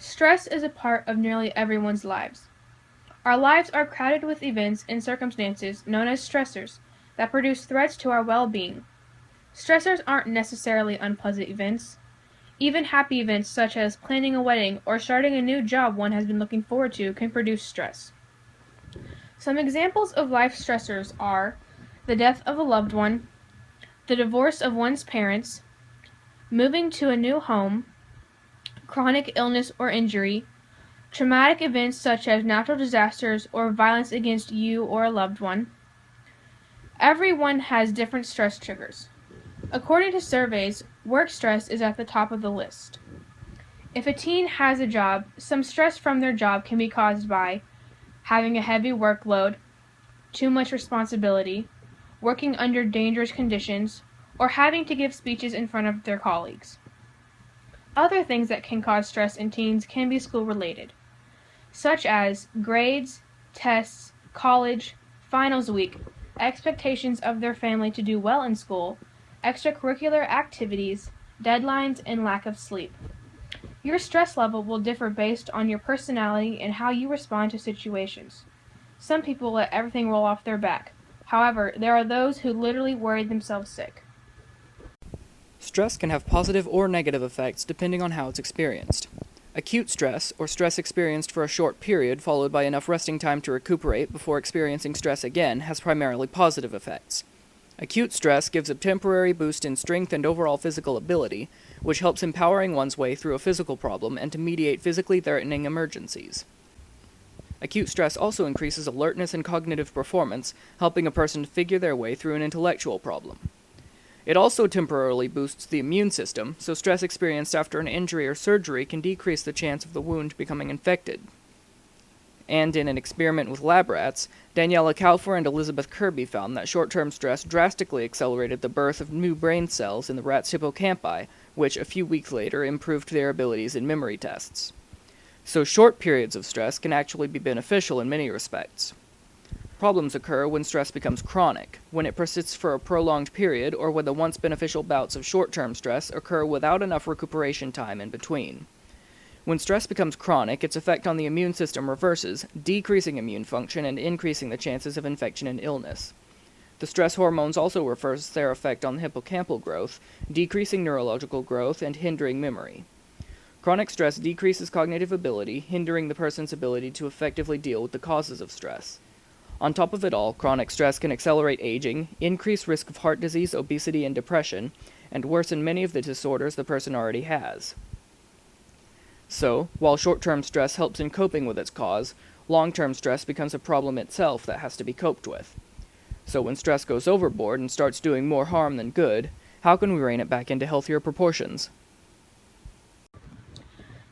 Stress is a part of nearly everyone's lives. Our lives are crowded with events and circumstances known as stressors that produce threats to our well-being. Stressors aren't necessarily unpleasant events. Even happy events such as planning a wedding or starting a new job one has been looking forward to can produce stress. Some examples of life stressors are the death of a loved one, the divorce of one's parents, moving to a new home, chronic illness or injury, traumatic events such as natural disasters or violence against you or a loved one. Everyone has different stress triggers. According to surveys, work stress is at the top of the list. If a teen has a job, some stress from their job can be caused by having a heavy workload, too much responsibility, working under dangerous conditions, or having to give speeches in front of their colleagues. Other things that can cause stress in teens can be school-related, such as grades, tests, college, finals week, expectations of their family to do well in school, extracurricular activities, deadlines, and lack of sleep. Your stress level will differ based on your personality and how you respond to situations. Some people let everything roll off their back. However, there are those who literally worry themselves sick. Stress can have positive or negative effects depending on how it's experienced. Acute stress, or stress experienced for a short period followed by enough resting time to recuperate before experiencing stress again, has primarily positive effects. Acute stress gives a temporary boost in strength and overall physical ability, which helps empowering one's way through a physical problem and to mediate physically threatening emergencies. Acute stress also increases alertness and cognitive performance, helping a person to figure their way through an intellectual problem. It also temporarily boosts the immune system, so stress experienced after an injury or surgery can decrease the chance of the wound becoming infected. And in an experiment with lab rats, Daniela Kaufer and Elizabeth Kirby found that short-term stress drastically accelerated the birth of new brain cells in the rat's hippocampi, which a few weeks later improved their abilities in memory tests. So short periods of stress can actually be beneficial in many respects. Problems occur when stress becomes chronic, when it persists for a prolonged period, or when the once beneficial bouts of short-term stress occur without enough recuperation time in between. When stress becomes chronic, its effect on the immune system reverses, decreasing immune function and increasing the chances of infection and illness. The stress hormones also reverse their effect on hippocampal growth, decreasing neurological growth and hindering memory. Chronic stress decreases cognitive ability, hindering the person's ability to effectively deal with the causes of stress. On top of it all, chronic stress can accelerate aging, increase risk of heart disease, obesity, and depression, and worsen many of the disorders the person already has. So, while short-term stress helps in coping with its cause, long-term stress becomes a problem itself that has to be coped with. So when stress goes overboard and starts doing more harm than good, how can we rein it back into healthier proportions?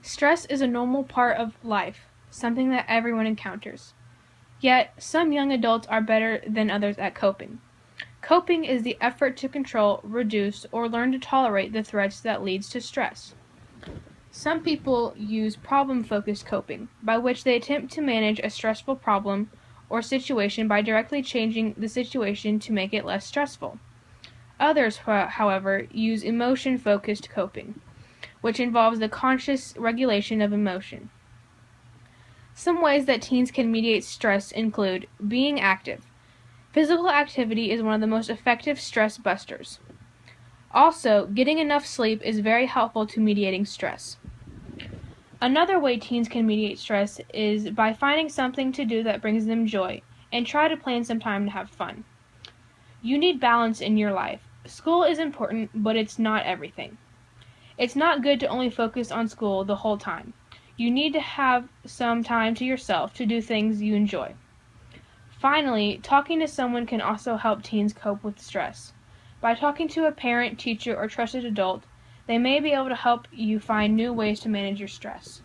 Stress is a normal part of life, something that everyone encounters. Yet, some young adults are better than others at coping. Coping is the effort to control, reduce, or learn to tolerate the threats that leads to stress. Some people use problem-focused coping, by which they attempt to manage a stressful problem or situation by directly changing the situation to make it less stressful. Others, however, use emotion-focused coping, which involves the conscious regulation of emotion. Some ways that teens can mediate stress include being active. Physical activity is one of the most effective stress busters. Also, getting enough sleep is very helpful to mediating stress. Another way teens can mediate stress is by finding something to do that brings them joy, and try to plan some time to have fun. You need balance in your life. School is important, but it's not everything. It's not good to only focus on school the whole time. You need to have some time to yourself to do things you enjoy. Finally, talking to someone can also help teens cope with stress. By talking to a parent, teacher, or trusted adult, they may be able to help you find new ways to manage your stress.